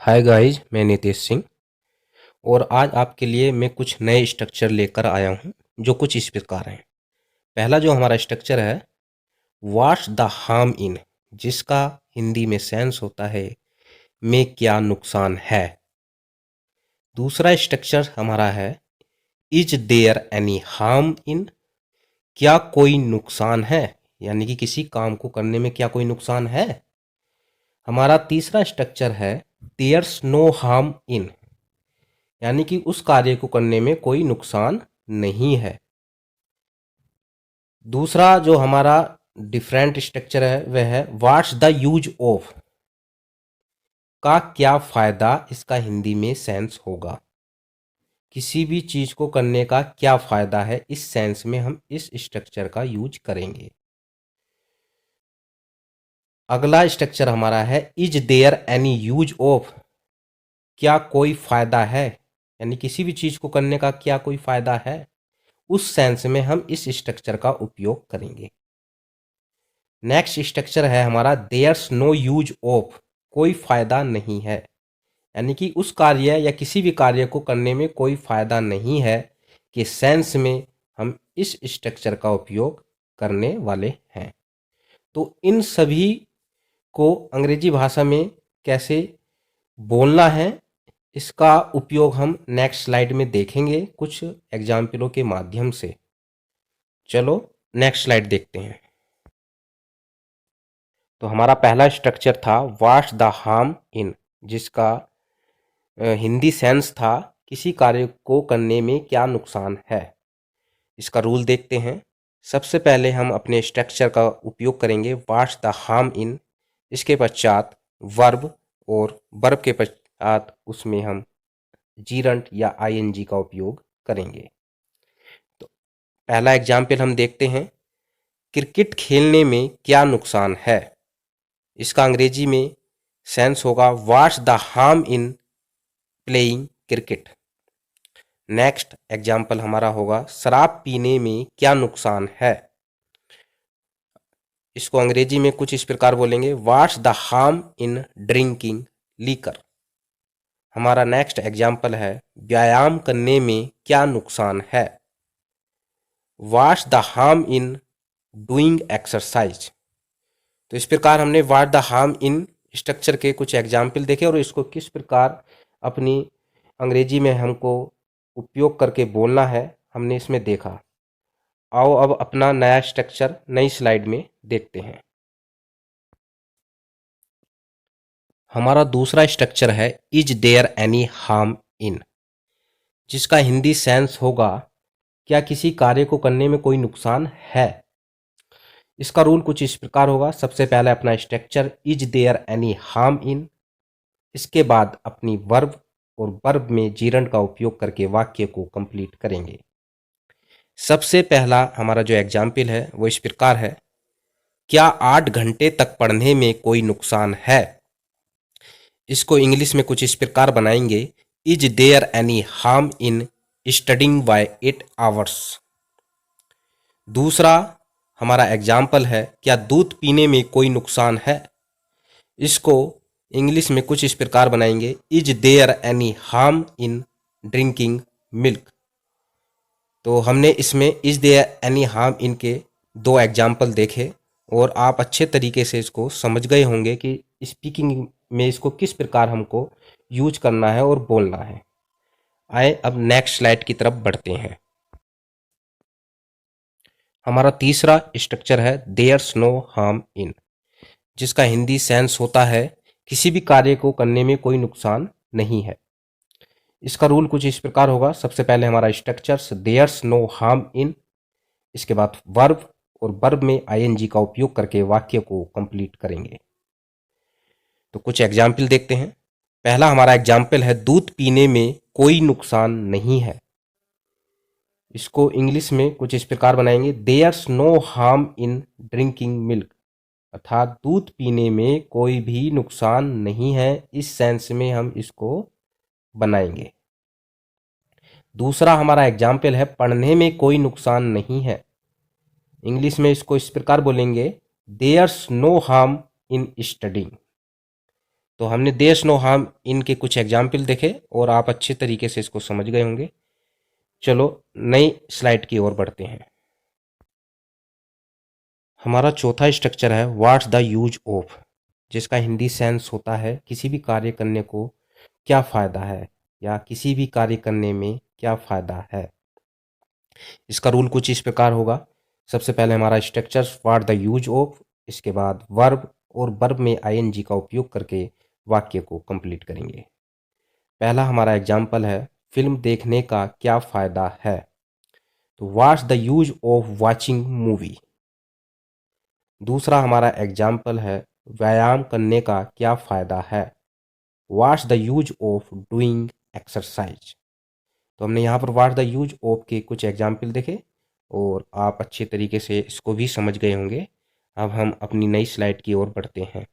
Hi guys, मैं नितेश सिंह और आज आपके लिए मैं कुछ नए स्ट्रक्चर लेकर आया हूं जो कुछ इस प्रकार हैं। पहला जो हमारा स्ट्रक्चर है, व्हाट्स द हार्म इन, जिसका हिंदी में सेंस होता है में क्या नुकसान है। दूसरा स्ट्रक्चर हमारा है, is there any harm in, क्या कोई नुकसान है, यानी कि किसी काम को करने में क्या कोई नुकसान है। हमारा तीसरा स्ट्रक्चर है, देयर्स नो हार्म इन, यानी कि उस कार्य को करने में कोई नुकसान नहीं है। दूसरा जो हमारा डिफरेंट स्ट्रक्चर है वह है, व्हाट्स द यूज ऑफ, का क्या फायदा इसका हिंदी में सेंस होगा। किसी भी चीज को करने का क्या फायदा है, इस सेंस में हम इस स्ट्रक्चर का यूज करेंगे। अगला स्ट्रक्चर हमारा है, is there any use of, क्या कोई फायदा है, यानी किसी भी चीज को करने का क्या कोई फायदा है, उस सेंस में हम इस स्ट्रक्चर का उपयोग करेंगे। नेक्स्ट स्ट्रक्चर है हमारा, देयर्स नो यूज ऑफ, कोई फायदा नहीं है, यानी कि उस कार्य या किसी भी कार्य को करने में कोई फायदा नहीं है के सेंस में हम इस स्ट्रक्चर का उपयोग करने वाले हैं। तो इन सभी को अंग्रेजी भाषा में कैसे बोलना है, इसका उपयोग हम नेक्स्ट स्लाइड में देखेंगे कुछ एग्जाम्पलों के माध्यम से। चलो नेक्स्ट स्लाइड देखते हैं। तो हमारा पहला स्ट्रक्चर था, व्हाट्स द हार्म इन, जिसका हिंदी सेंस था किसी कार्य को करने में क्या नुकसान है। इसका रूल देखते हैं। सबसे पहले हम अपने स्ट्रक्चर का उपयोग करेंगे, व्हाट्स द हार्म इन, इसके पश्चात वर्ब और वर्ब के पश्चात उसमें हम जीरंट या आईएनजी का उपयोग करेंगे। तो पहला एग्जाम्पल हम देखते हैं, क्रिकेट खेलने में क्या नुकसान है। इसका अंग्रेजी में सेंस होगा, what's the harm in playing cricket. Next example हमारा होगा, शराब पीने में क्या नुकसान है। इसको अंग्रेजी में कुछ इस प्रकार बोलेंगे, what's the harm in drinking liquor. हमारा नेक्स्ट एग्जाम्पल है, व्यायाम करने में क्या नुकसान है, what's the harm in doing exercise. तो इस प्रकार हमने what the harm in structure के कुछ एग्जाम्पल देखे और इसको किस प्रकार अपनी अंग्रेजी में हमको उपयोग करके बोलना है हमने इसमें देखा। आओ अब अपना नया स्ट्रक्चर नई स्लाइड में देखते हैं। हमारा दूसरा स्ट्रक्चर है, is there any harm in, जिसका हिंदी सेंस होगा, क्या किसी कार्य को करने में कोई नुकसान है। इसका रूल कुछ इस प्रकार होगा, सबसे पहले अपना structure, is there any harm in, इसके बाद अपनी वर्ब और वर्ब में जीरंड का उपयोग करके वाक्य को कंप्लीट करेंगे। सबसे पहला हमारा जो एग्जाम्पल है वो इस प्रकार है, क्या 8 घंटे तक पढ़ने में कोई नुकसान है। इसको इंग्लिश में कुछ इस प्रकार बनाएंगे, is there any harm in studying by 8 hours. दूसरा हमारा एग्जाम्पल है, क्या दूध पीने में कोई नुकसान है। इसको इंग्लिश में कुछ इस प्रकार बनाएंगे, is there any harm in drinking milk. तो हमने इसमें is there any harm in के 2 एग्जाम्पल देखे और आप अच्छे तरीके से इसको समझ गए होंगे कि स्पीकिंग में इसको किस प्रकार हमको यूज करना है और बोलना है। आए अब नेक्स्ट स्लाइड की तरफ बढ़ते हैं। हमारा तीसरा स्ट्रक्चर है, देयर्स नो हार्म इन, जिसका हिंदी सेंस होता है, किसी भी कार्य को करने में कोई नुकसान नहीं है। इसका रूल कुछ इस प्रकार होगा, सबसे पहले हमारा structure, there's no harm in, इसके बाद वर्ब और वर्ब में आईएनजी का उपयोग करके वाक्य को कंप्लीट करेंगे। तो कुछ एग्जाम्पल देखते हैं। पहला हमारा एग्जाम्पल है, दूध पीने में कोई नुकसान नहीं है। इसको इंग्लिश में कुछ इस प्रकार बनाएंगे, there's no harm in drinking milk, अर्थात दूध पीने में कोई भी नुकसान नहीं है, इस सेंस में हम इसको बनाएंगे। दूसरा हमारा एग्जाम्पल है, पढ़ने में कोई नुकसान नहीं है। इंग्लिश में इसको इस प्रकार बोलेंगे, there's no harm in studying. तो हमने देयर्स नो हार्म इन के कुछ एग्जाम्पल देखे और आप अच्छे तरीके से इसको समझ गए होंगे। चलो नई स्लाइड की ओर बढ़ते हैं। हमारा चौथा स्ट्रक्चर है व्हाट्स द यूज ऑफ, जिसका हिंदी सेंस होता है किसी भी कार्य करने को क्या फ़ायदा है, या किसी भी कार्य करने में क्या फ़ायदा है। इसका रूल कुछ इस प्रकार होगा। सबसे पहले हमारा structure what the use of, इसके बाद वर्ब और वर्ब में आईएनजी का उपयोग करके वाक्य को कंप्लीट करेंगे। पहला हमारा एग्जाम्पल है फिल्म देखने का क्या फ़ायदा है, तो what's the use of watching movie. दूसरा हमारा एग्जाम्पल है व्यायाम करने का क्या फ़ायदा है, what's the use of doing exercise. तो हमने यहाँ पर व्हाट द यूज ऑफ के कुछ एग्जाम्पल देखे और आप अच्छे तरीके से इसको भी समझ गए होंगे। अब हम अपनी नई स्लाइड की ओर बढ़ते हैं।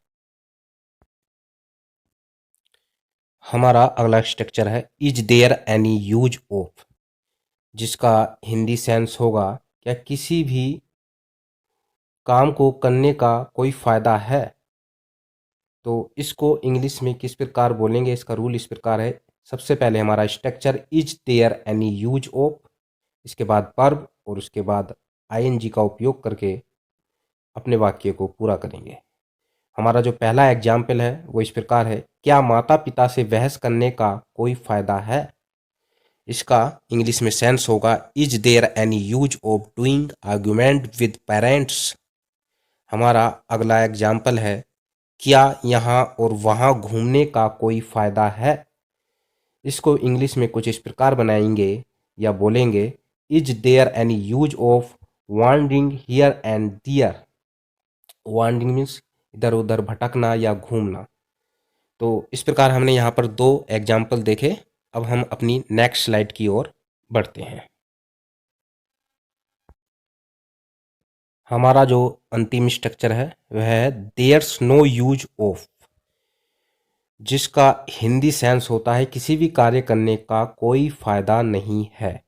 हमारा अगला स्ट्रक्चर है is there any use of, जिसका हिंदी सेंस होगा क्या किसी भी काम को करने का कोई फ़ायदा है। तो इसको इंग्लिश में किस प्रकार बोलेंगे, इसका रूल इस प्रकार है। सबसे पहले हमारा structure is there any use of, इसके बाद वर्ब और उसके बाद आईएनजी का उपयोग करके अपने वाक्य को पूरा करेंगे। हमारा जो पहला एग्जाम्पल है वो इस प्रकार है क्या माता पिता से बहस करने का कोई फ़ायदा है। इसका इंग्लिश में सेंस होगा is there any use of doing argument with parents. हमारा अगला एग्जाम्पल है क्या यहाँ और वहाँ घूमने का कोई फ़ायदा है। इसको इंग्लिश में कुछ इस प्रकार बनाएंगे या बोलेंगे is there any use of wandering here and there. Wandering means इधर उधर भटकना या घूमना। तो इस प्रकार हमने यहाँ पर दो एग्जाम्पल देखे। अब हम अपनी नेक्स्ट स्लाइड की ओर बढ़ते हैं। हमारा जो अंतिम स्ट्रक्चर है वह है देयर्स नो यूज ऑफ, जिसका हिंदी सेंस होता है किसी भी कार्य करने का कोई फायदा नहीं है।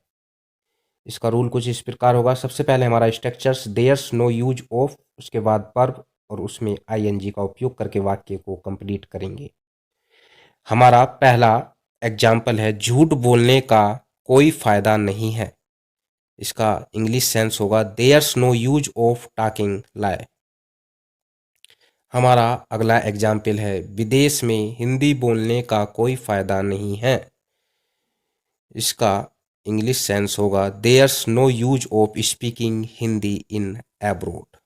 इसका रूल कुछ इस प्रकार होगा। सबसे पहले हमारा structures there's no use of, उसके बाद वर्ब और उसमें आईएनजी का उपयोग करके वाक्य को कंप्लीट करेंगे। हमारा पहला एग्जाम्पल है झूठ बोलने का कोई फायदा नहीं है। इसका इंग्लिश सेंस होगा there's no use of talking lie. हमारा अगला एग्जाम्पल है विदेश में हिंदी बोलने का कोई फायदा नहीं है। इसका इंग्लिश सेंस होगा there's no use of speaking Hindi in abroad.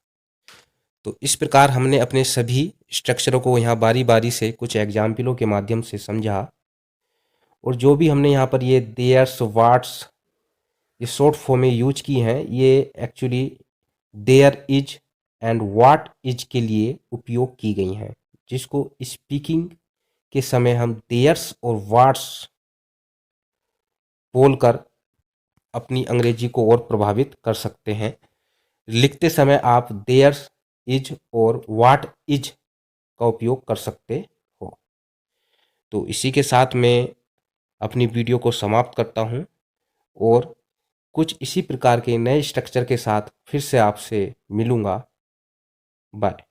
तो इस प्रकार हमने अपने सभी स्ट्रक्चरों को यहाँ बारी बारी से कुछ एग्जाम्पलों के माध्यम से समझा। और जो भी हमने यहाँ पर ये देयर्स वाट्स ये शॉर्ट फॉर्म में यूज की हैं, ये actually there is and what is के लिए उपयोग की गई हैं, जिसको स्पीकिंग के समय हम देयर्स और व्हाट्स बोलकर अपनी अंग्रेजी को और प्रभावित कर सकते हैं। लिखते समय आप देयर्स इज और व्हाट इज का उपयोग कर सकते हो। तो इसी के साथ मैं अपनी वीडियो को समाप्त करता हूँ और कुछ इसी प्रकार के नए स्ट्रक्चर के साथ फिर से आपसे मिलूँगा। बाय।